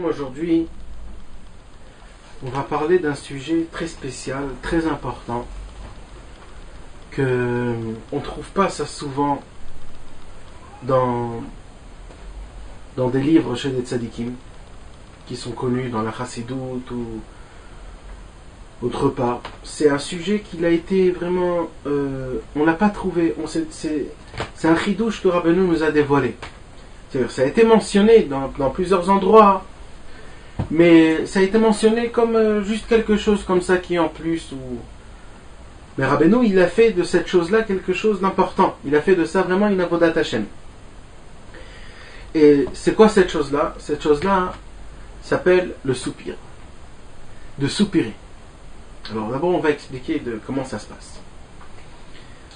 Aujourd'hui, on va parler d'un sujet très spécial, très important, que on ne trouve pas ça souvent dans des livres chez des tzadikim, qui sont connus dans la chassidoute ou autre part. C'est un sujet qui a été vraiment, on l'a pas trouvé. C'est un chidouche que Rabbeinu nous a dévoilé. C'est-à-dire, ça a été mentionné dans plusieurs endroits, mais ça a été mentionné comme juste quelque chose comme ça qui est en plus. Mais Rabbeinu, il a fait de cette chose-là quelque chose d'important. Il a fait de ça vraiment une avodat Hashem. Et c'est quoi cette chose-là? Cette chose-là s'appelle le soupir. De soupirer. Alors d'abord, on va expliquer comment ça se passe.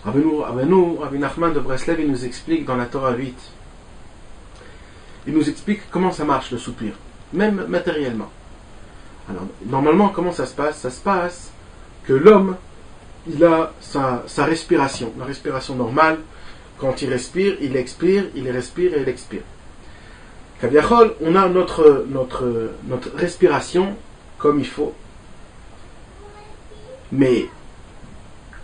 Rabbi Nachman de Breslev, il nous explique dans la Torah 8. Il nous explique comment ça marche le soupir, même matériellement. Alors, normalement, comment ça se passe? Ça se passe que l'homme, il a sa respiration, la respiration normale. Quand il respire, il expire, il respire et il expire. Kaviachol, on a notre respiration comme il faut. Mais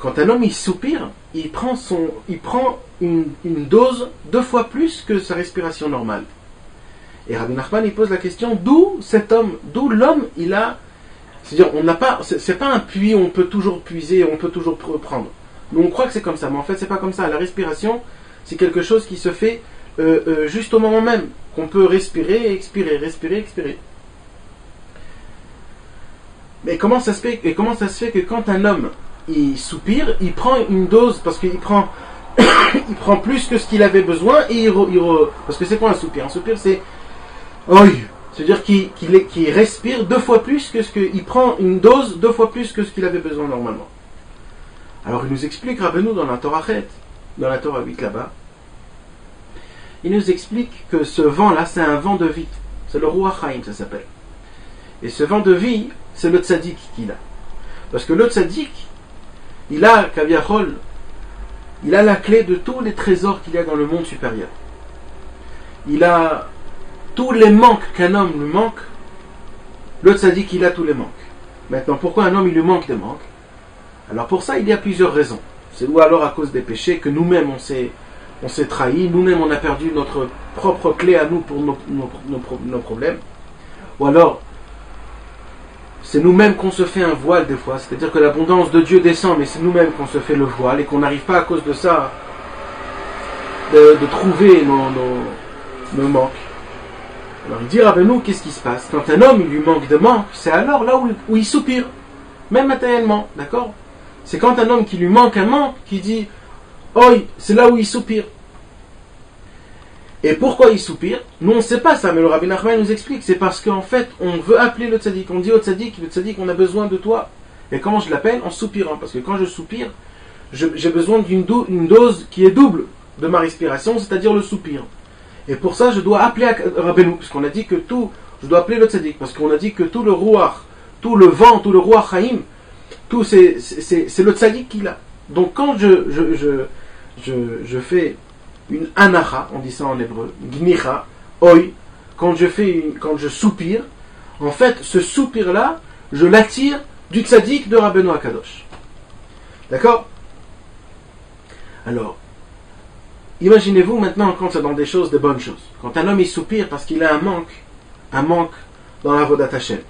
quand un homme il soupire, il prend une dose 2 fois plus que sa respiration normale. Et Rabbi Nachman il pose la question d'où l'homme il a, c'est-à-dire on n'a pas, c'est pas un puits où on peut toujours puiser, on peut toujours prendre. Nous on croit que c'est comme ça, mais en fait c'est pas comme ça. La respiration c'est quelque chose qui se fait juste au moment même qu'on peut respirer et expirer, respirer, expirer. Mais comment ça se fait que quand un homme il soupire, il prend une dose parce qu'il prend il prend plus que ce qu'il avait besoin et parce que c'est quoi un soupir? Un soupir c'est c'est-à-dire qu'il respire 2 fois plus que il prend une dose 2 fois plus que ce qu'il avait besoin normalement. Alors il nous explique Rabbeinu dans la Torah 8 là-bas. Il nous explique que ce vent-là, c'est un vent de vie. C'est le Ruach Haim, ça s'appelle. Et ce vent de vie, c'est le tzaddik qu'il a. Parce que le tzaddik, il a, Kaviachol, il a la clé de tous les trésors qu'il y a dans le monde supérieur. Il a tous les manques qu'un homme lui manque. Le tzaddik, il a tous les manques. Maintenant, pourquoi un homme, il lui manque des manques? Alors pour ça, il y a plusieurs raisons. C'est ou alors à cause des péchés que nous-mêmes, on s'est trahi, nous-mêmes on a perdu notre propre clé à nous pour nos problèmes. Ou alors, c'est nous-mêmes qu'on se fait un voile des fois, c'est-à-dire que l'abondance de Dieu descend, mais c'est nous-mêmes qu'on se fait le voile et qu'on n'arrive pas à cause de ça de trouver nos manques. Alors il dit Rabbeinu, qu'est-ce qui se passe? Quand un homme il lui manque de manque, c'est alors là où il soupire, même matériellement, d'accord? C'est quand un homme qui lui manque un manque, qui dit c'est là où il soupire. Et pourquoi il soupire? Nous on ne sait pas ça, mais le Rabbi Nachman nous explique. C'est parce qu'en fait on veut appeler le tzaddik. On dit au tzaddik, le tzaddik, on a besoin de toi. Et comment je l'appelle? En soupirant. Parce que quand je soupire, j'ai besoin d'une dose qui est double de ma respiration, c'est-à-dire le soupir. Et pour ça je dois appeler Rabbeinu, parce qu'on a dit que je dois appeler le tzaddik, parce qu'on a dit que tout le ruach, tout le vent, tout le ruach haïm, tout c'est le tzaddik qu'il a. Donc quand je fais une anacha, on dit ça en hébreu, gnicha, quand je soupire, en fait, ce soupir-là, je l'attire du tzaddik de Rabbeinu Akadosh. D'accord? Alors, imaginez-vous maintenant quand c'est dans des choses, des bonnes choses. Quand un homme il soupire parce qu'il a un manque dans la avodat Hashem.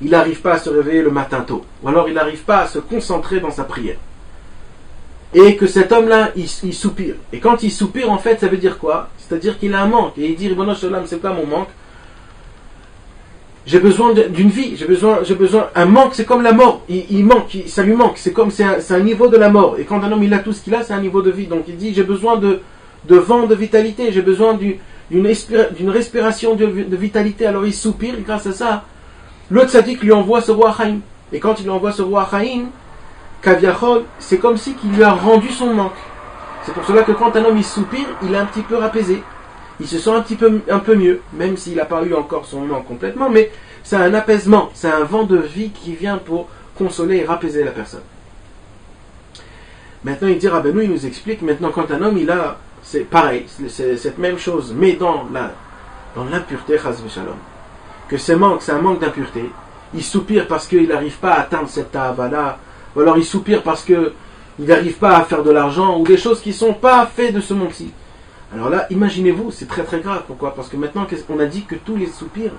Il n'arrive pas à se réveiller le matin tôt. Ou alors il n'arrive pas à se concentrer dans sa prière. Et que cet homme-là, il soupire. Et quand il soupire, en fait, ça veut dire quoi? C'est-à-dire qu'il a un manque. Et il dit, Ribono Shel Olam, c'est quoi mon manque? J'ai besoin d'une vie. J'ai besoin, un manque, c'est comme la mort. Il manque, ça lui manque. C'est un niveau de la mort. Et quand un homme, il a tout ce qu'il a, c'est un niveau de vie. Donc il dit, j'ai besoin de vent, de vitalité. J'ai besoin d'une respiration de vitalité. Alors il soupire, et grâce à ça, le tzaddik lui envoie ce roi Chaim. Et quand il lui envoie ce roi Chaim, Kaviachol, c'est comme si qu'il lui a rendu son manque. C'est pour cela que quand un homme il soupire, il est un petit peu apaisé. Il se sent un peu mieux, même s'il n'a pas eu encore son manque complètement, mais c'est un apaisement, c'est un vent de vie qui vient pour consoler et rapaiser la personne. Maintenant, il dit Rabbeinu, il nous explique, maintenant, quand un homme, il a, c'est pareil, c'est cette même chose, mais dans l'impureté, chas v'shalom, que c'est un manque d'impureté, il soupire parce qu'il n'arrive pas à atteindre cette ta'ava-là, ou alors il soupire parce qu'il n'arrive pas à faire de l'argent, ou des choses qui ne sont pas faites de ce monde-ci. Alors là, imaginez-vous, c'est très très grave. Pourquoi ? Parce que maintenant, on a dit que tous les soupirs,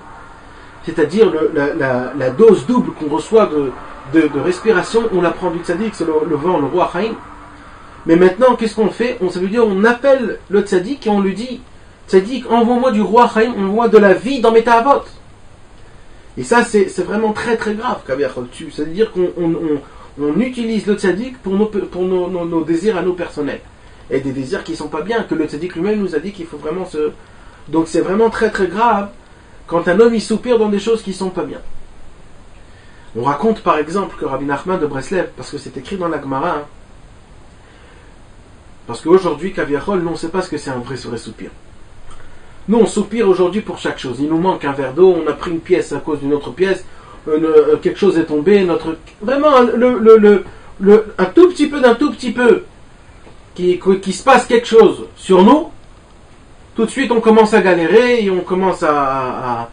c'est-à-dire la dose double qu'on reçoit de respiration, on la prend du tzaddik, c'est le vent, le roi Chaim. Mais maintenant, qu'est-ce qu'on fait ? Ça veut dire, on appelle le tzaddik et on lui dit, tzaddik, envoie-moi du roi Chaim, envoie de la vie dans mes ta'avot. Et ça, c'est vraiment très très grave. Ça veut dire qu'on utilise le tzaddik pour nos désirs à nous personnels. Et des désirs qui ne sont pas bien, que le tzaddik lui-même nous a dit qu'il faut vraiment se... Donc c'est vraiment très très grave quand un homme il soupire dans des choses qui ne sont pas bien. On raconte par exemple que Rabbi Nachman de Breslev, parce que c'est écrit dans la Gemara, parce qu'aujourd'hui, Kaviachol, nous on ne sait pas ce que c'est un vrai soupir. Nous on soupire aujourd'hui pour chaque chose. Il nous manque un verre d'eau, on a pris une pièce à cause d'une autre pièce, quelque chose est tombé, vraiment un tout petit peu d'un tout petit peu, qui se passe quelque chose sur nous, tout de suite on commence à galérer et on commence à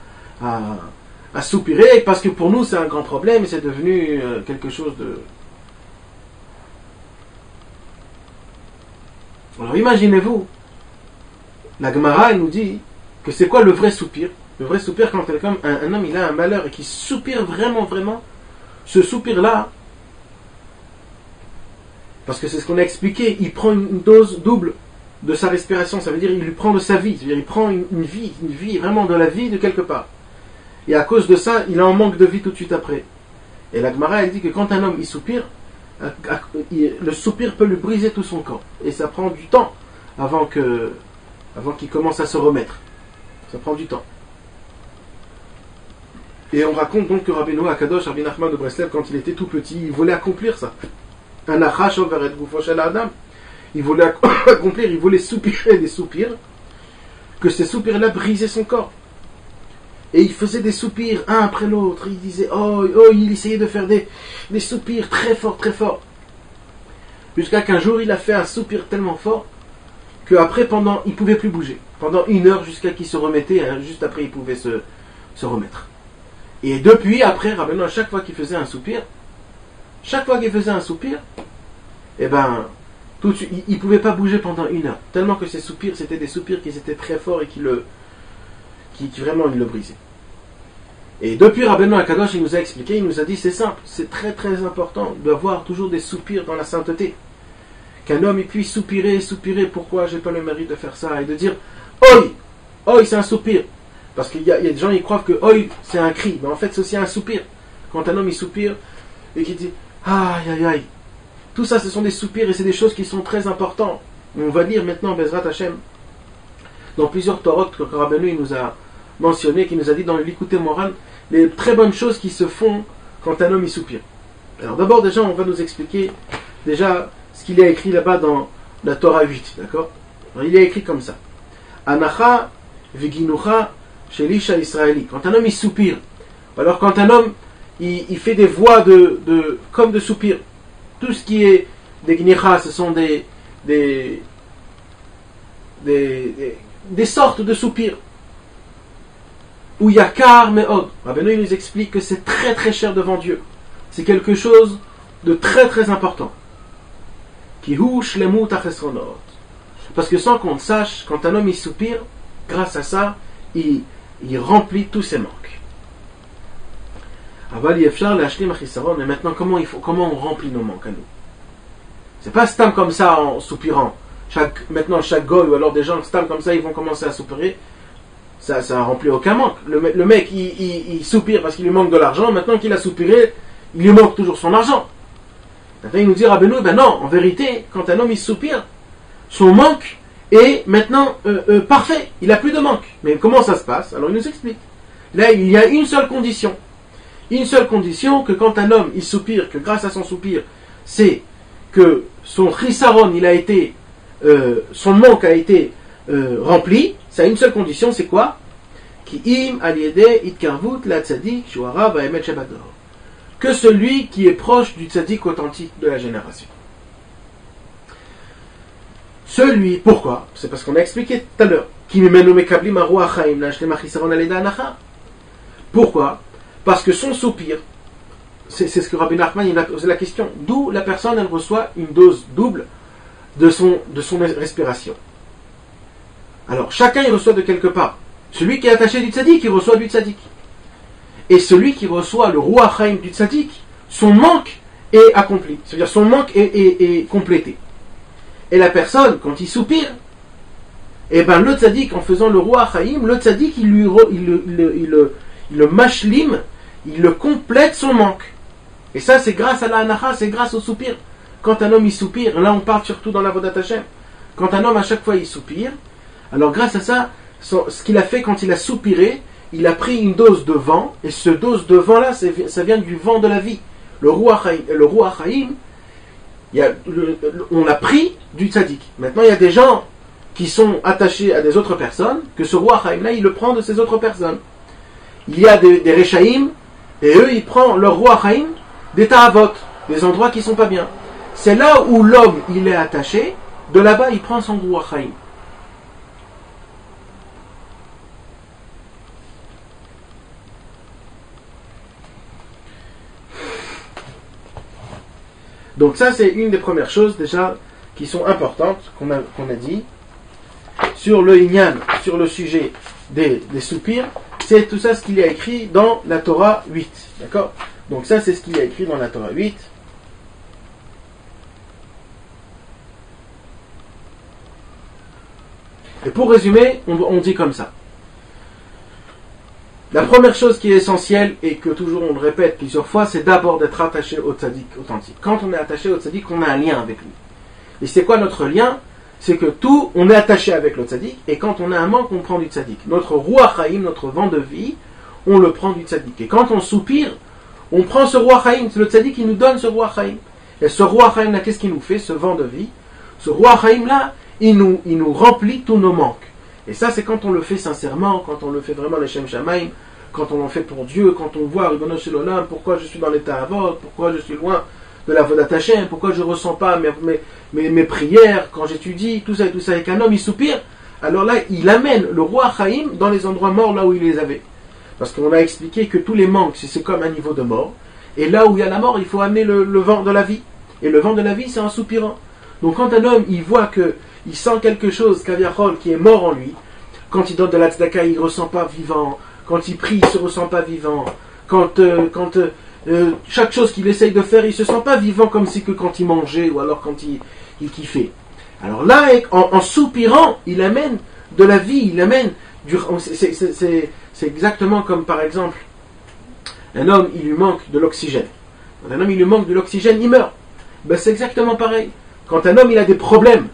soupirer parce que pour nous c'est un grand problème et c'est devenu quelque chose de... Alors imaginez-vous, la Gemara elle nous dit que c'est quoi le vrai soupir. Le vrai soupir quand un homme il a un malheur et qu'il soupire vraiment, ce soupir-là, parce que c'est ce qu'on a expliqué, il prend une dose double de sa respiration, ça veut dire il lui prend de sa vie, c'est-à-dire il prend une vie, vraiment de la vie de quelque part. Et à cause de ça, il a un manque de vie tout de suite après. Et la Gemara elle dit que quand un homme il soupire, le soupir peut lui briser tout son corps. Et ça prend du temps avant qu'il commence à se remettre. Ça prend du temps. Et on raconte donc que Rabbi Noah Akadosh, Rabbi Nachman de Breslev, quand il était tout petit, il voulait accomplir ça. Un achash over et gufo shel adam. Il voulait accomplir, il voulait soupirer des soupirs, que ces soupirs-là brisaient son corps. Et il faisait des soupirs un après l'autre. Il disait il essayait de faire des soupirs très forts. Jusqu'à qu'un jour il a fait un soupir tellement fort qu'après il ne pouvait plus bouger. Pendant 1 heure jusqu'à qu'il se remettait, juste après il pouvait se remettre. Et depuis, après, Rabbeinu, à chaque fois qu'il faisait un soupir, eh ben, tout de suite, il ne pouvait pas bouger pendant 1 heure. Tellement que ces soupirs, c'était des soupirs qui étaient très forts et qui vraiment, il le brisaient. Et depuis Rabbeinu Akadosh, il nous a expliqué, il nous a dit, c'est simple, c'est très très important d'avoir toujours des soupirs dans la sainteté. Qu'un homme il puisse soupirer, pourquoi j'ai pas le mérite de faire ça, et de dire, oi, c'est un soupir. Parce qu'il y a des gens qui croient que oi, c'est un cri, mais en fait c'est aussi un soupir. Quand un homme il soupire et qu'il dit, aïe, tout ça ce sont des soupirs et c'est des choses qui sont très importantes. On va lire maintenant Bezrat Hashem dans plusieurs Torot que Rabbeinu il nous a mentionné, qui nous a dit dans le Likutei Moharan, les très bonnes choses qui se font quand un homme il soupire. Alors d'abord déjà on va nous expliquer déjà ce qu'il y a écrit là-bas dans la Torah 8, d'accord ? Alors, il y a écrit comme ça. Anacha viginucha shelisha israeli. Quand un homme il soupire, alors quand un homme il fait des voix comme de soupir, tout ce qui est des gnicha, ce sont des sortes de soupirs. Ou yakar me'od. Rabbeinu nous explique que c'est très très cher devant Dieu. C'est quelque chose de très très important. Parce que sans qu'on le sache, quand un homme il soupire, grâce à ça, il remplit tous ses manques. Mais maintenant, comment on remplit nos manques à nous? C'est pas stam comme ça en soupirant. Maintenant, chaque goy ou alors des gens stam comme ça, ils vont commencer à soupirer. Ça remplit aucun manque. Le mec, il soupire parce qu'il lui manque de l'argent. Maintenant qu'il a soupiré, il lui manque toujours son argent. Maintenant, il nous dit, Rabbeinu, ben non, en vérité, quand un homme il soupire, son manque est maintenant parfait. Il n'a plus de manque. Mais comment ça se passe? Alors il nous explique. Là, il y a une seule condition. Une seule condition, que quand un homme il soupire, que grâce à son soupir, c'est que son chisaron, son manque a été rempli. C'est une seule condition, c'est quoi? Ki im aliede itkarvut la tzadik shuara va'emet shabador. Que celui qui est proche du tzaddik authentique de la génération. Celui, pourquoi? C'est parce qu'on a expliqué tout à l'heure. Pourquoi? Parce que son soupir, c'est ce que Rabbi Nachman il a posé la question, d'où la personne elle reçoit une dose double de son respiration. Alors chacun il reçoit de quelque part. Celui qui est attaché du tzaddik, il reçoit du tzaddik. Et celui qui reçoit le Ruach Haïm du tzaddik, son manque est accompli. C'est-à-dire son manque est complété. Et la personne, quand il soupire, et ben le tzaddik, en faisant le Ruach Haïm, le tzaddik, il le mashlim, il le complète son manque. Et ça, c'est grâce à la hanacha, c'est grâce au soupir. Quand un homme il soupire, là on parle surtout dans la Avodat Hashem, quand un homme à chaque fois il soupire, alors grâce à ça, ce qu'il a fait quand il a soupiré, il a pris une dose de vent, et ce dose de vent là, ça vient du vent de la vie. Le Ruach Haïm, on l'a pris du tzaddik. Maintenant il y a des gens qui sont attachés à des autres personnes, que ce Ruach Haïm là, il le prend de ces autres personnes. Il y a des Rechaïm, et eux ils prennent leur Ruach Haïm des Ta'avot, des endroits qui sont pas bien. C'est là où l'homme il est attaché, de là-bas il prend son Ruach Haïm. Donc ça c'est une des premières choses déjà qui sont importantes qu'on a dit sur le Inyan, sur le sujet des soupirs. C'est tout ça ce qu'il y a écrit dans la Torah 8. D'accord? Donc ça c'est ce qu'il y a écrit dans la Torah 8. Et pour résumer, on dit comme ça. La première chose qui est essentielle, et que toujours on le répète plusieurs fois, c'est d'abord d'être attaché au tzaddik authentique. Quand on est attaché au tzaddik, on a un lien avec lui. Et c'est quoi notre lien? C'est que on est attaché avec le tzaddik, et quand on a un manque, on prend du tzaddik. Notre Ruach Haïm, notre vent de vie, on le prend du tzaddik. Et quand on soupire, on prend ce Ruach Haïm, c'est le tzaddik qui nous donne ce Ruach Haïm. Et ce Ruach Haïm là, qu'est-ce qu'il nous fait? Ce vent de vie, ce Ruach Haïm là, il nous remplit tous nos manques. Et ça, c'est quand on le fait sincèrement, quand on le fait vraiment l'Eshem Shamaim, quand on en fait pour Dieu, quand on voit Ribono Shel Olam, pourquoi je suis dans l'état avot, pourquoi je suis loin de la Avodat Hashem, pourquoi je ne ressens pas mes prières quand j'étudie, tout ça, et qu'un homme il soupire, alors là, il amène le Ruach Haïm dans les endroits morts, là où il les avait. Parce qu'on a expliqué que tous les manques, c'est comme un niveau de mort, et là où il y a la mort, il faut amener le vent de la vie. Et le vent de la vie, c'est en soupirant. Donc quand un homme, il voit il sent quelque chose, Kaviachol, qui est mort en lui, quand il donne de la tzedaka, il ne ressent pas vivant, quand il prie, il ne se ressent pas vivant, quand chaque chose qu'il essaye de faire, il ne se sent pas vivant comme si que quand il mangeait, ou alors quand il kiffait. Alors là, en soupirant, il amène de la vie, il amène c'est exactement comme par exemple, un homme, il lui manque de l'oxygène. Quand un homme, il lui manque de l'oxygène, il meurt. Ben, c'est exactement pareil. Quand un homme, il a des problèmes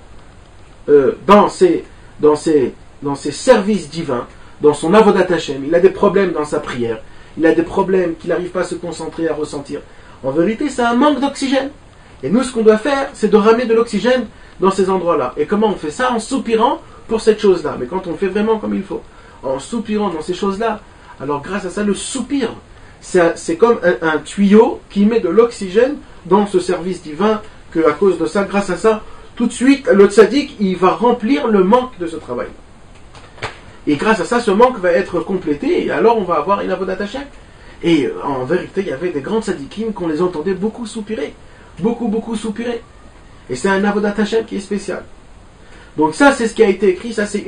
dans ses services divins, dans son avodat Hashem, il a des problèmes dans sa prière, il a des problèmes qu'il n'arrive pas à se concentrer, à ressentir. En vérité, c'est un manque d'oxygène. Et nous, ce qu'on doit faire, c'est de ramener de l'oxygène dans ces endroits-là. Et comment on fait ça? En soupirant pour cette chose-là. Mais quand on fait vraiment comme il faut, en soupirant dans ces choses-là, alors grâce à ça, le soupir, c'est comme un tuyau qui met de l'oxygène dans ce service divin, que à cause de ça, grâce à ça, tout de suite, le tzaddik, il va remplir le manque de ce travail. Et grâce à ça, ce manque va être complété, et alors on va avoir une avodat Hashem. Et en vérité, il y avait des grands tzaddikim qu'on les entendait beaucoup soupirer. Beaucoup soupirer. Et c'est un avodat Hashem qui est spécial. Donc ça, c'est ce qui a été écrit, ça c'est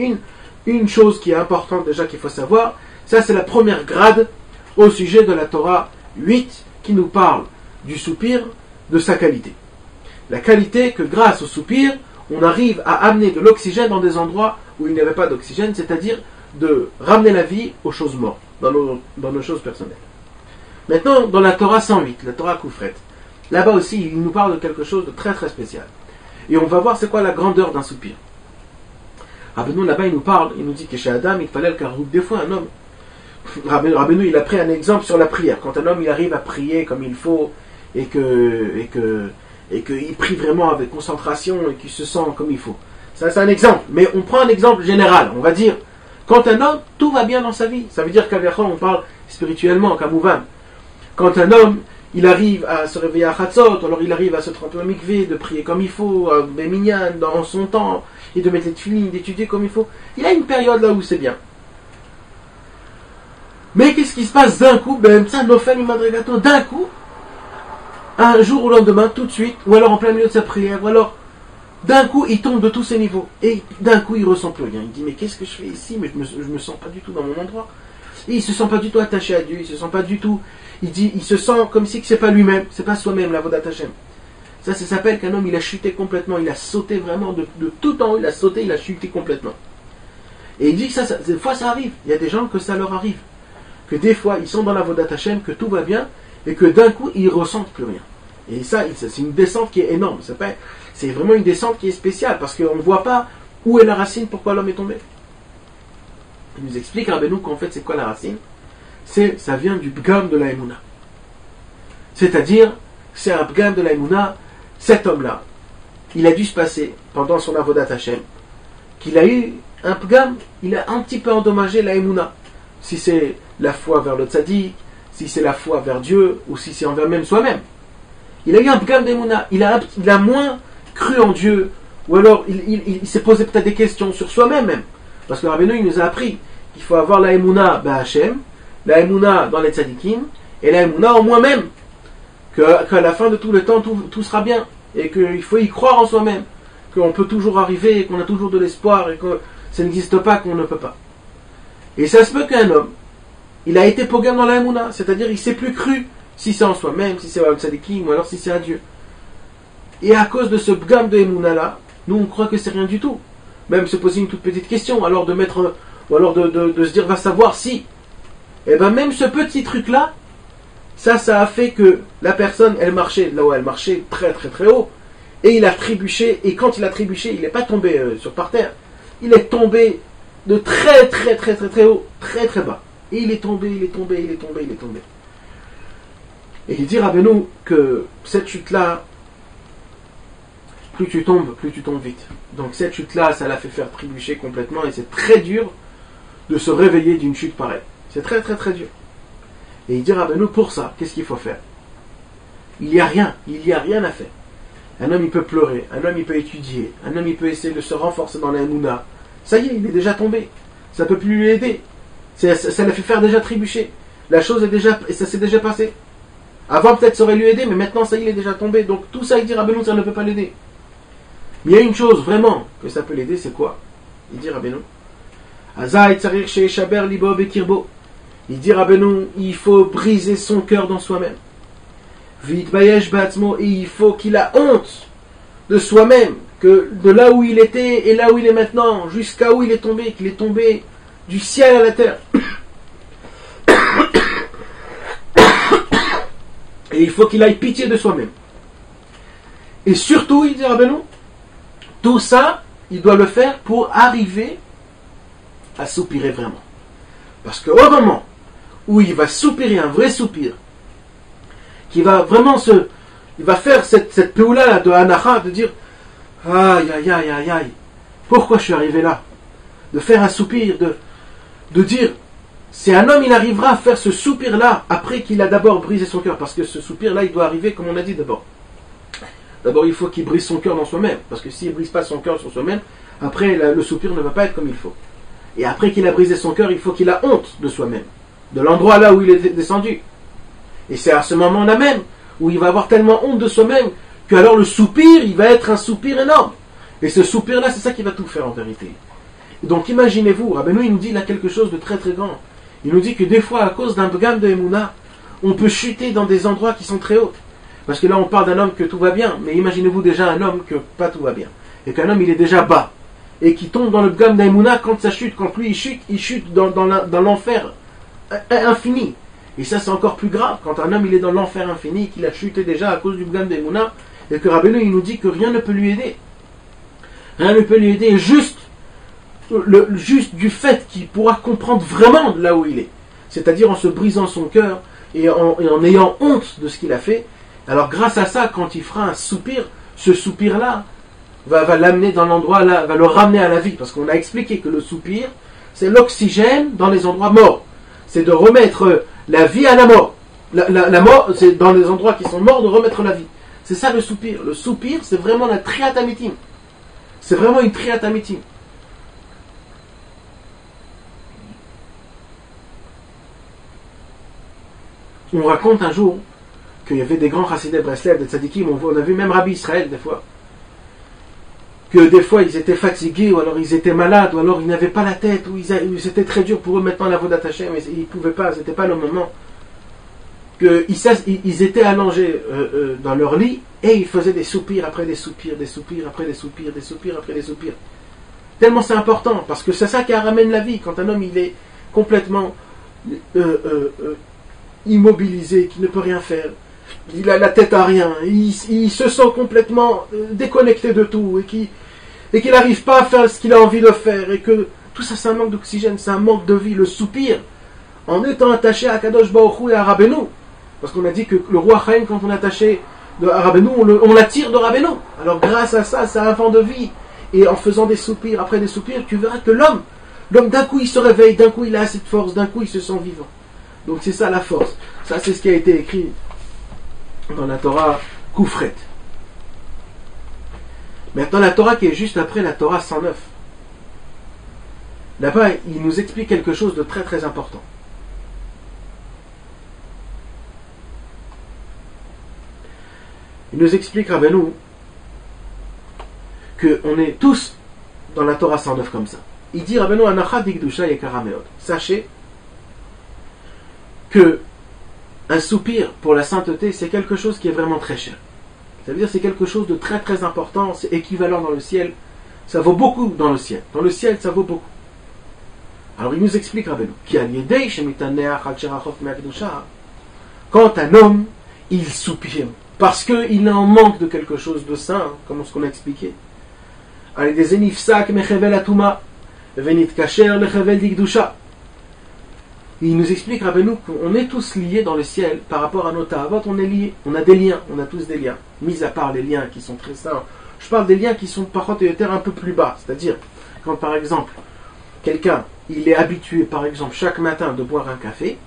une chose qui est importante déjà qu'il faut savoir. Ça c'est la première grade au sujet de la Torah 8 qui nous parle du soupir, de sa qualité. La qualité que grâce au soupir, on arrive à amener de l'oxygène dans des endroits où il n'y avait pas d'oxygène, c'est-à-dire de ramener la vie aux choses mortes, dans nos choses personnelles. Maintenant, dans la Torah 108, la Torah Koufret, là-bas aussi, il nous parle de quelque chose de très très spécial. Et on va voir c'est quoi la grandeur d'un soupir. Rabbeinu, là-bas, il nous parle, il nous dit que chez Adam, il fallait le caroub. Des fois, un homme, Rabbeinu, il a pris un exemple sur la prière. Quand un homme, il arrive à prier comme il faut, et qu'il prie vraiment avec concentration, et qu'il se sent comme il faut. Ça, c'est un exemple. Mais on prend un exemple général. On va dire, quand un homme, tout va bien dans sa vie. Ça veut dire qu'à on parle spirituellement, Kamouvan. Quand un homme, il arrive à se réveiller à Chatzot, alors il arrive à se tremper au mikvé, de prier comme il faut, à Béminyan, dans son temps, et de mettre les tefilines, d'étudier comme il faut. Il a une période là où c'est bien. Mais qu'est-ce qui se passe d'un coup? Ben, ça, Nofel Madrigato, d'un coup, un jour au lendemain, tout de suite, ou alors en plein milieu de sa prière, ou alors, d'un coup, il tombe de tous ses niveaux. Et d'un coup, il ressent plus rien. Il dit, mais qu'est-ce que je fais ici? Mais je me sens pas du tout dans mon endroit. Et il se sent pas du tout attaché à Dieu, il se sent pas du tout. Il se sent comme si que c'est pas lui-même, c'est pas soi-même, la Avodat Hashem. Ça s'appelle qu'un homme, il a chuté complètement, il a sauté vraiment de tout en haut, il a sauté, il a chuté complètement. Et il dit que ça, des fois ça arrive. Il y a des gens que ça leur arrive. Que des fois, ils sont dans la Avodat Hashem, que tout va bien, et que d'un coup, ils ressentent plus rien. Et ça, c'est une descente qui est énorme. C'est vraiment une descente qui est spéciale, parce qu'on ne voit pas où est la racine, pourquoi l'homme est tombé. Il nous explique, Rabbeinu, qu'en fait, c'est quoi la racine? Ça vient du Bgam de la Emouna. C'est-à-dire, c'est un Bgam de la Emouna, cet homme-là, il a dû se passer, pendant son Avodat Hashem, qu'il a eu un Bgam, il a un petit peu endommagé la Emouna. Si c'est la foi vers le tzaddik, si c'est la foi vers Dieu, ou si c'est envers même soi-même. Il a eu un Bgam d'Emouna, il a moins cru en Dieu, ou alors il s'est posé peut-être des questions sur soi-même même. Parce que Rabbeinu, il nous a appris qu'il faut avoir la Emouna B'Hashem, la Emouna dans les tzaddikim, et la Emouna en moi-même. Qu'à la fin de tout le temps, tout sera bien. Et qu'il faut y croire en soi-même. Qu'on peut toujours arriver, qu'on a toujours de l'espoir, et que ça n'existe pas, qu'on ne peut pas. Et ça se peut qu'un homme, il a été pogam dans la Emouna, c'est-à-dire il ne s'est plus cru si c'est en soi-même, si c'est au tzaddikim, ou alors si c'est à Dieu. Et à cause de ce bgam de Emouna là, nous on croit que c'est rien du tout. Même se poser une toute petite question, alors de mettre, ou alors de se dire, va savoir si. Et bien même ce petit truc là, ça a fait que la personne, elle marchait là où elle marchait très très très haut, et il a trébuché, et quand il a trébuché, il n'est pas tombé par terre, il est tombé de très très très très très haut, très très bas. Et il est tombé. Et il dit Rabbeinu que cette chute-là, plus tu tombes vite. Donc cette chute-là, ça l'a fait faire trébucher complètement, et c'est très dur de se réveiller d'une chute pareille. C'est très très très dur. Et il dit Rabbeinu, pour ça, qu'est-ce qu'il faut faire? Il n'y a rien à faire. Un homme il peut pleurer, un homme il peut étudier, un homme il peut essayer de se renforcer dans la Emouna. Ça y est, il est déjà tombé. Ça ne peut plus lui aider. Ça l'a fait faire déjà trébucher. La chose ça s'est déjà passé. Avant peut-être ça aurait lui aidé, mais maintenant ça y est, il est déjà tombé. Donc tout ça, il dit Rabbeinu, ça ne peut pas l'aider. Mais il y a une chose vraiment que ça peut l'aider, c'est quoi? Il dit Rabbeinu, il dit Rabbeinu, il faut briser son cœur dans soi-même. Et il faut qu'il a honte de soi-même, que de là où il était et là où il est maintenant, jusqu'à où il est tombé, qu'il est tombé du ciel à la terre. Et il faut qu'il aille pitié de soi-même. Et surtout, il dit Rabbeinu, tout ça, il doit le faire pour arriver à soupirer vraiment. Parce qu'au moment où il va soupirer un vrai soupir, qui va vraiment il va faire cette péoula de Anacha, de dire aïe aïe aïe aïe aïe, pourquoi je suis arrivé là? De faire un soupir, de dire, c'est un homme, il arrivera à faire ce soupir là après qu'il a d'abord brisé son cœur, parce que ce soupir là il doit arriver comme on a dit d'abord. D'abord il faut qu'il brise son cœur dans soi-même, parce que s'il ne brise pas son cœur sur soi-même, après le soupir ne va pas être comme il faut. Et après qu'il a brisé son cœur, il faut qu'il a honte de soi-même, de l'endroit là où il est descendu. Et c'est à ce moment-là même où il va avoir tellement honte de soi-même que alors le soupir, il va être un soupir énorme. Et ce soupir-là, c'est ça qui va tout faire en vérité. Donc imaginez-vous, Rabbeinu il nous dit là quelque chose de très très grand. Il nous dit que des fois, à cause d'un bgam de Emouna, on peut chuter dans des endroits qui sont très hauts. Parce que là on parle d'un homme que tout va bien, mais imaginez-vous déjà un homme que pas tout va bien. Et qu'un homme il est déjà bas. Et qui tombe dans le bgam d'Emouna quand ça chute, quand lui il chute dans l'enfer infini. Et ça c'est encore plus grave, quand un homme il est dans l'enfer infini, qu'il a chuté déjà à cause du bgam d'Emouna, et que Rabbeinu il nous dit que rien ne peut lui aider. Rien ne peut lui aider, juste du fait qu'il pourra comprendre vraiment là où il est. C'est-à-dire en se brisant son cœur et en ayant honte de ce qu'il a fait. Alors grâce à ça, quand il fera un soupir, ce soupir-là va l'amener dans l'endroit là, va le ramener à la vie. Parce qu'on a expliqué que le soupir, c'est l'oxygène dans les endroits morts. C'est de remettre la vie à la mort. la mort, c'est dans les endroits qui sont morts de remettre la vie. C'est ça le soupir. Le soupir, c'est vraiment la triatamitim. C'est vraiment une triatamitim. On raconte un jour qu'il y avait des grands chassidés Breslev, des tzadikim, on a vu même Rabbi Israël des fois, que des fois ils étaient fatigués, ou alors ils étaient malades, ou alors ils n'avaient pas la tête, ou c'était très dur pour eux maintenant la voie Hashem, mais ils ne pouvaient pas, c'était pas le moment. Ils étaient allongés dans leur lit, et ils faisaient des soupirs après des soupirs, des soupirs après des soupirs, des soupirs après des soupirs. Tellement c'est important, parce que c'est ça qui ramène la vie, quand un homme il est complètement immobilisé, qui ne peut rien faire, il a la tête à rien, il se sent complètement déconnecté de tout, et qu'il n'arrive pas à faire ce qu'il a envie de faire, et que tout ça c'est un manque d'oxygène, c'est un manque de vie. Le soupir, en étant attaché à Kadosh Baruch Hu et à Rabbeinu, parce qu'on a dit que le roi Chaim, quand on est attaché à Rabbeinu, on l'attire de Rabbeinu. Alors grâce à ça, c'est un vent de vie, et en faisant des soupirs après des soupirs, tu verras que l'homme d'un coup il se réveille, d'un coup il a cette force, d'un coup il se sent vivant. Donc c'est ça la force. Ça c'est ce qui a été écrit dans la Torah Koufret. Maintenant la Torah qui est juste après la Torah 109. Là-bas il nous explique quelque chose de très très important. Il nous explique Rabbeinu qu'on est tous dans la Torah 109 comme ça. Il dit Rabbeinu Anacha Dikdusha Yekara Meod. Sachez que un soupir pour la sainteté, c'est quelque chose qui est vraiment très cher. Ça veut dire que c'est quelque chose de très très important, c'est équivalent dans le ciel. Ça vaut beaucoup dans le ciel. Dans le ciel, ça vaut beaucoup. Alors il nous explique Rabbeinu quand un homme, il soupire, parce qu'il en manque de quelque chose de saint, comme ce qu'on a expliqué. Il nous explique, Rabbeinu, qu'on est tous liés dans le ciel par rapport à nos ta'avot, on est liés, on a des liens, on a tous des liens, mis à part les liens qui sont très sains. Je parle des liens qui sont parfois un peu plus bas, c'est-à-dire, quand par exemple, quelqu'un, il est habitué par exemple chaque matin de boire un café,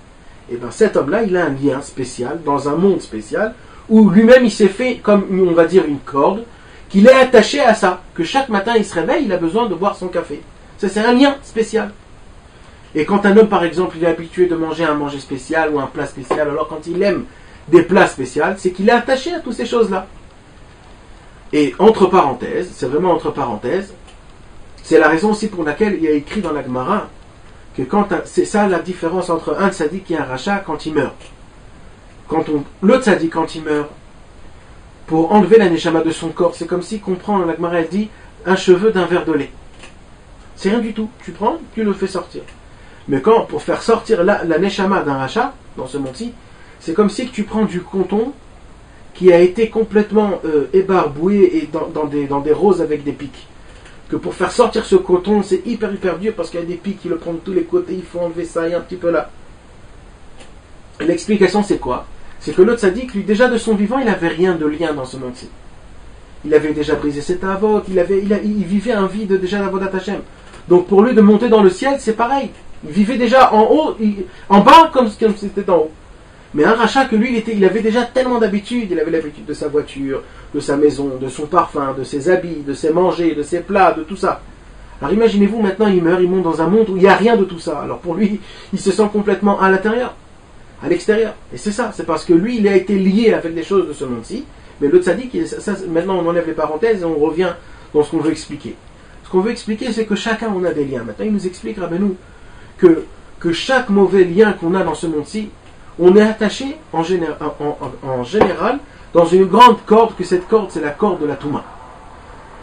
et bien cet homme-là, il a un lien spécial, dans un monde spécial, où lui-même il s'est fait, comme on va dire, une corde, qu'il est attaché à ça, que chaque matin il se réveille, il a besoin de boire son café. Ça c'est un lien spécial. Et quand un homme, par exemple, il est habitué de manger un manger spécial ou un plat spécial, alors quand il aime des plats spéciaux, c'est qu'il est attaché à toutes ces choses-là. Et entre parenthèses, c'est vraiment entre parenthèses, c'est la raison aussi pour laquelle il y a écrit dans la Gemara que c'est ça la différence entre un tzaddik et un rachat quand il meurt. Le tzaddik, quand il meurt, pour enlever la neshama de son corps, c'est comme si qu'on prend, la Gemara elle dit, un cheveu d'un verre de lait. C'est rien du tout. Tu prends, tu le fais sortir. Mais pour faire sortir la neshama d'un rachat, dans ce monde-ci, c'est comme si tu prends du coton qui a été complètement ébarboué et dans des roses avec des pics. Que pour faire sortir ce coton, c'est hyper dur parce qu'il y a des pics qui le prennent de tous les côtés, il faut enlever ça et un petit peu là. Et l'explication c'est quoi? C'est que l'autre tzaddik, lui déjà de son vivant, il n'avait rien de lien dans ce monde-ci. Il avait déjà brisé ses tavot, il vivait un vide déjà d'avodat Hashem. Donc pour lui de monter dans le ciel, c'est pareil. Il vivait déjà en haut, en bas comme c'était en haut. Mais un rachat que lui, il avait déjà tellement d'habitude. Il avait l'habitude de sa voiture, de sa maison, de son parfum, de ses habits, de ses manger, de ses plats, de tout ça. Alors imaginez-vous, maintenant il meurt, il monte dans un monde où il n'y a rien de tout ça. Alors pour lui, il se sent complètement à l'intérieur, à l'extérieur. Et c'est ça, c'est parce que lui, il a été lié avec des choses de ce monde-ci. Mais l'autre tzaddik, maintenant on enlève les parenthèses et on revient dans ce qu'on veut expliquer. Ce qu'on veut expliquer, c'est que chacun on a des liens. Maintenant il nous explique, Rabbeinu, que chaque mauvais lien qu'on a dans ce monde-ci, on est attaché en général dans une grande corde, que cette corde c'est la corde de la Touma.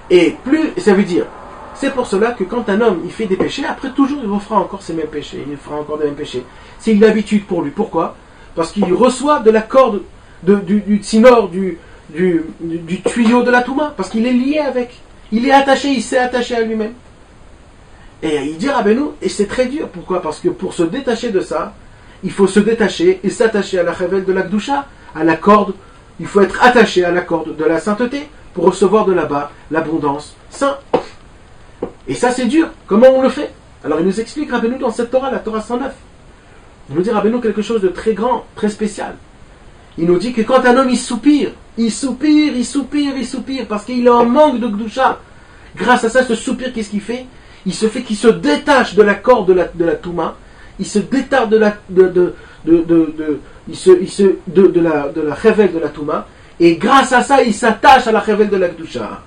Et plus, ça veut dire, c'est pour cela que quand un homme il fait des péchés, après toujours il refera encore ces mêmes péchés, il fera encore des mêmes péchés. C'est une habitude pour lui. Pourquoi? Parce qu'il reçoit de la corde du tsinor, du tuyau de la Touma, parce qu'il est lié avec. Il est attaché, il s'est attaché à lui-même. Et il dit Rabbeinu, et c'est très dur. Pourquoi? Parce que pour se détacher de ça, il faut se détacher et s'attacher à la révèle de la Gdusha, à la corde. Il faut être attaché à la corde de la sainteté pour recevoir de là-bas l'abondance saint. Et ça c'est dur. Comment on le fait? Alors il nous explique Rabbeinu dans cette Torah, la Torah 109. Il nous dit Rabbeinu quelque chose de très grand, très spécial. il nous dit que quand un homme il soupire, parce qu'il est en manque de Gdusha, grâce à ça, ce soupir, qu'est-ce qu'il fait? Il se détache de la corde de la Touma, il se détache de la révèle de la Touma, et grâce à ça, il s'attache à la révèle de la Gdusha.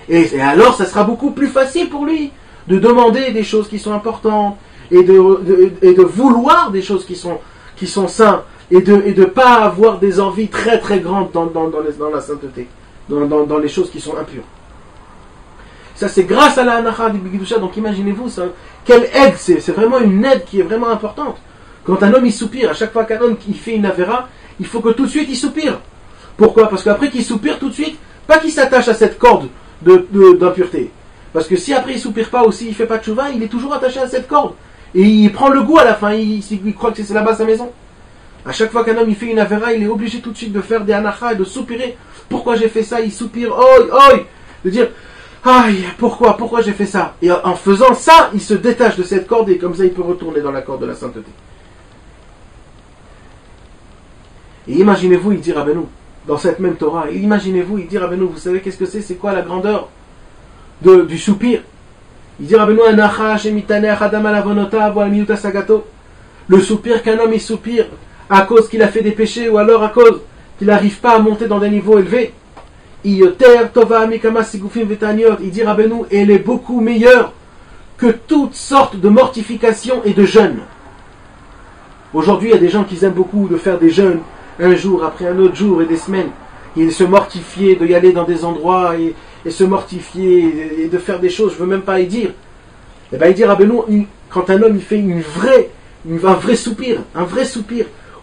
Et alors, ça sera beaucoup plus facile pour lui de demander des choses qui sont importantes, et de vouloir des choses qui sont saintes, et de pas avoir des envies très très grandes dans la sainteté, dans les choses qui sont impures. Ça, c'est grâce à la Hanacha du Bigdusha. Donc imaginez-vous ça, quelle aide c'est. C'est vraiment une aide qui est vraiment importante. Quand un homme il soupire, à chaque fois qu'un homme il fait une avéra, il faut que tout de suite il soupire. Pourquoi? Parce qu'après qu'il soupire tout de suite, pas qu'il s'attache à cette corde d'impureté. Parce que si après il soupire pas aussi, il fait pas de tchouva, il est toujours attaché à cette corde. Et il prend le goût à la fin, il croit que c'est là-bas sa maison. À chaque fois qu'un homme il fait une avéra, il est obligé tout de suite de faire des anachas et de soupirer. Pourquoi j'ai fait ça? Il soupire, oi, de dire, aïe, pourquoi j'ai fait ça? Et en faisant ça, il se détache de cette corde et comme ça il peut retourner dans la corde de la sainteté. Et imaginez-vous, il dit Rabbeinu, dans cette même Torah, imaginez-vous, il dit Rabbeinu, vous savez qu'est-ce que c'est quoi la grandeur du soupir? Il dit Rabbeinu, le soupir qu'un homme il soupire à cause qu'il a fait des péchés ou alors à cause qu'il n'arrive pas à monter dans des niveaux élevés. Il dit Rabbeinu, elle est beaucoup meilleure que toutes sortes de mortifications et de jeûnes. Aujourd'hui, il y a des gens qui aiment beaucoup de faire des jeûnes un jour après un autre jour et des semaines, et de se mortifier, de y aller dans des endroits et se mortifier et de faire des choses, je ne veux même pas y dire. Et bien il dit Rabbeinu, quand un homme il fait un vrai soupir,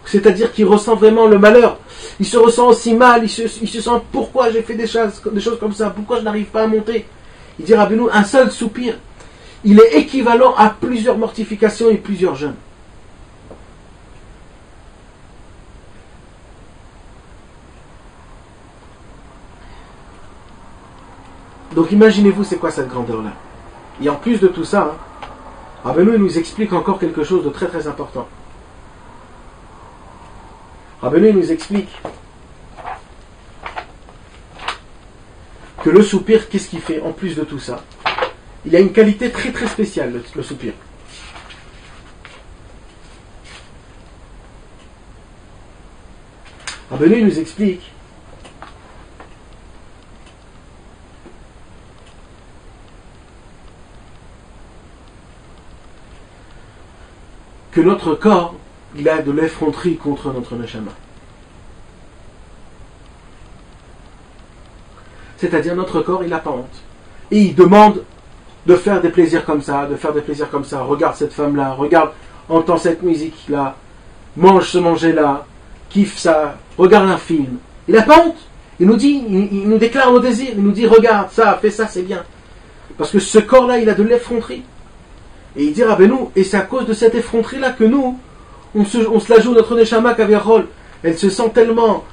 c'est-à-dire qu'il ressent vraiment le malheur, il se ressent aussi mal, il se sent pourquoi j'ai fait des choses comme ça, pourquoi je n'arrive pas à monter. Il dit Rabbeinu, un seul soupir, il est équivalent à plusieurs mortifications et plusieurs jeûnes. Donc imaginez-vous c'est quoi cette grandeur-là. Et en plus de tout ça, Rabbeinu nous explique encore quelque chose de très très important. Rabbeinu nous explique que le soupir, qu'est-ce qu'il fait en plus de tout ça? Il a une qualité très très spéciale, le soupir. Rabbeinu nous explique que notre corps, il a de l'effronterie contre notre neshama. C'est-à-dire notre corps, il n'a pas honte. Et il demande de faire des plaisirs comme ça, Regarde cette femme-là, entends cette musique-là, mange ce manger-là, kiffe ça, regarde un film. Il n'a pas honte. Il nous déclare nos désirs, il nous dit regarde ça, fais ça, c'est bien. Parce que ce corps-là, il a de l'effronterie. Et il dit Rabbeinu, et c'est à cause de cette effronterie-là que nous, on se la joue notre neshama kaviachol. Elle se sent tellement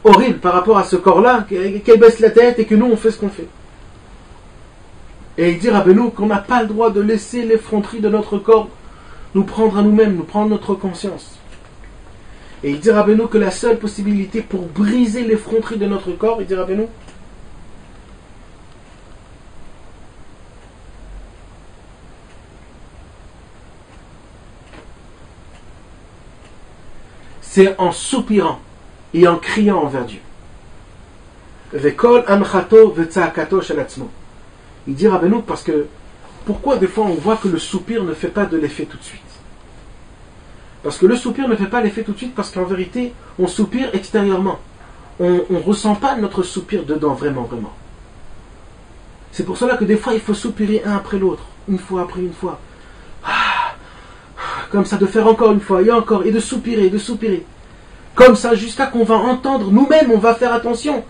horrible par rapport à ce corps-là, qu'elle baisse la tête et que nous, on fait ce qu'on fait. Et il dit Rabbeinu qu'on n'a pas le droit de laisser l'effronterie de notre corps nous prendre à nous-mêmes, nous prendre notre conscience. Et il dit Rabbeinu que la seule possibilité pour briser l'effronterie de notre corps, il dit Rabbeinu, c'est en soupirant et en criant envers Dieu. Il dit Rabbeinu parce que pourquoi des fois on voit que le soupir ne fait pas de l'effet tout de suite? Parce que le soupir ne fait pas l'effet tout de suite parce qu'en vérité on soupire extérieurement. On ne ressent pas notre soupir dedans vraiment. C'est pour cela que des fois il faut soupirer un après l'autre, une fois après une fois. Comme ça, de faire encore une fois, et encore, et de soupirer. Comme ça, jusqu'à qu'on va entendre, nous-mêmes, on va faire attention.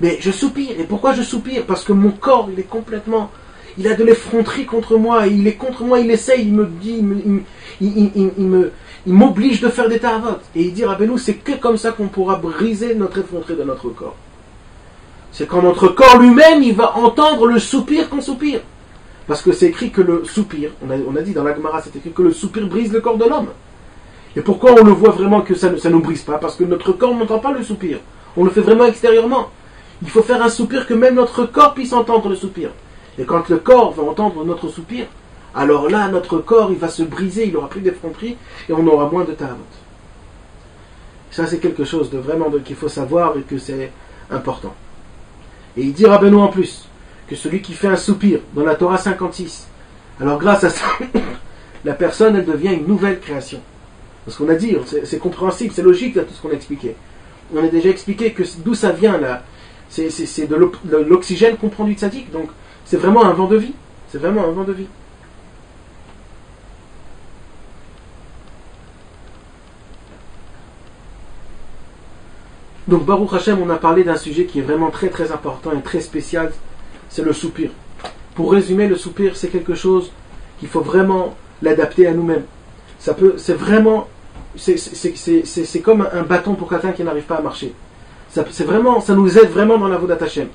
Mais je soupire, et pourquoi je soupire? Parce que mon corps, il est complètement, il a de l'effronterie contre moi, et il est contre moi, il essaye, il me dit, il m'oblige de faire des ta'avot. Et il dit, Rabbeinu, c'est que comme ça qu'on pourra briser notre effronterie de notre corps. C'est quand notre corps lui-même, il va entendre le soupir qu'on soupire. Parce que c'est écrit que le soupir, on a dit dans la Gemara, c'est écrit que le soupir brise le corps de l'homme. Et pourquoi on le voit vraiment que ça ne nous brise pas? Parce que notre corps n'entend pas le soupir. On le fait vraiment extérieurement. Il faut faire un soupir que même notre corps puisse entendre le soupir. Et quand le corps va entendre notre soupir, alors là, notre corps, il va se briser, il aura plus d'effronterie et on aura moins de ta'avot. Ça, c'est quelque chose de vraiment qu'il faut savoir et que c'est important. Et il dit Rabbeinu en plus que celui qui fait un soupir dans la Torah 56, alors grâce à ça, la personne, elle devient une nouvelle création. Parce qu'on a dit, c'est compréhensible, c'est logique là, tout ce qu'on a expliqué. On a déjà expliqué que d'où ça vient là. C'est de l'oxygène qu'on prend du tzaddik. Donc c'est vraiment un vent de vie. C'est vraiment un vent de vie. Donc Baruch Hashem, on a parlé d'un sujet qui est vraiment très très important et très spécial. C'est le soupir. Pour résumer, le soupir, c'est quelque chose qu'il faut vraiment l'adapter à nous-mêmes. C'est vraiment, c'est comme un bâton pour quelqu'un qui n'arrive pas à marcher. Ça nous aide vraiment dans la Avodat Hashem.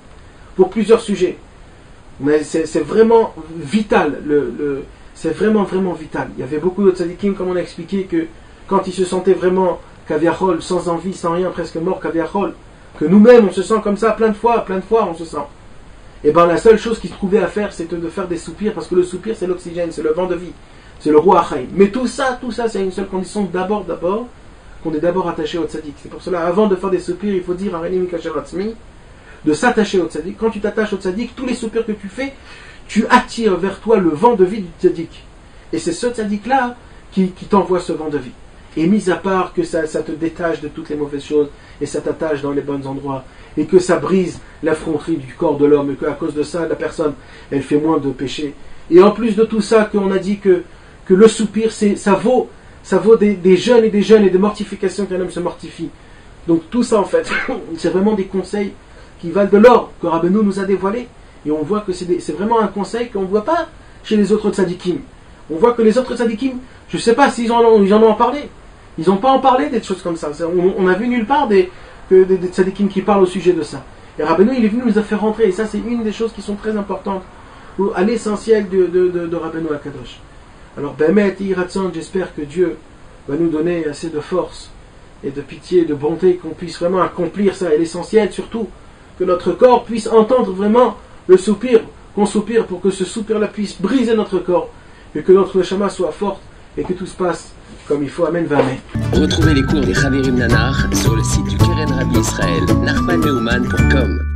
Pour plusieurs sujets. Mais c'est vraiment vital. C'est vraiment vital. Il y avait beaucoup de tzadikim, comme on a expliqué, que quand ils se sentaient vraiment kaviachol, sans envie, sans rien, presque mort kaviachol, que nous-mêmes on se sent comme ça plein de fois on se sent. Et bien la seule chose qu'ils trouvaient à faire, c'était de faire des soupirs, parce que le soupir c'est l'oxygène, c'est le vent de vie, c'est le roi Achaïm. Mais tout ça, c'est une seule condition, d'abord, qu'on est d'abord attaché au tzaddik. C'est pour cela, avant de faire des soupirs, il faut dire Areni Mikasher Atzmi, de s'attacher au tzaddik. Quand tu t'attaches au tzaddik, tous les soupirs que tu fais, tu attires vers toi le vent de vie du tzaddik. Et c'est ce tzaddik-là qui t'envoie ce vent de vie. Et mis à part que ça te détache de toutes les mauvaises choses, et ça t'attache dans les bons endroits, et que ça brise l'affronterie du corps de l'homme, et qu'à cause de ça, la personne, elle fait moins de péché. Et en plus de tout ça, qu'on a dit que le soupir, ça vaut des jeûnes et des mortifications qu'un homme se mortifie. Donc tout ça, en fait, c'est vraiment des conseils qui valent de l'or, que Rabbeinu nous a dévoilés. Et on voit que c'est vraiment un conseil qu'on ne voit pas chez les autres tzadikim. On voit que les autres tzadikim, je ne sais pas s'ils en ont parlé. Ils n'ont pas en parlé des choses comme ça. On a vu nulle part des tzadikim qui parlent au sujet de ça. Et Rabbeinu, il est venu nous a fait rentrer. Et ça, c'est une des choses qui sont très importantes à l'essentiel de Rabbeinu Akadosh. Alors, Bemet, Iratson, j'espère que Dieu va nous donner assez de force et de pitié, de bonté, qu'on puisse vraiment accomplir ça. Et l'essentiel, surtout, que notre corps puisse entendre vraiment le soupir, qu'on soupire pour que ce soupir-là puisse briser notre corps et que notre neshama soit forte et que tout se passe comme il faut. Amen, v'amen. Retrouvez les cours des Chavirim Nanar sur le site du Keren Rabbi Israël, nachmanneumann.com.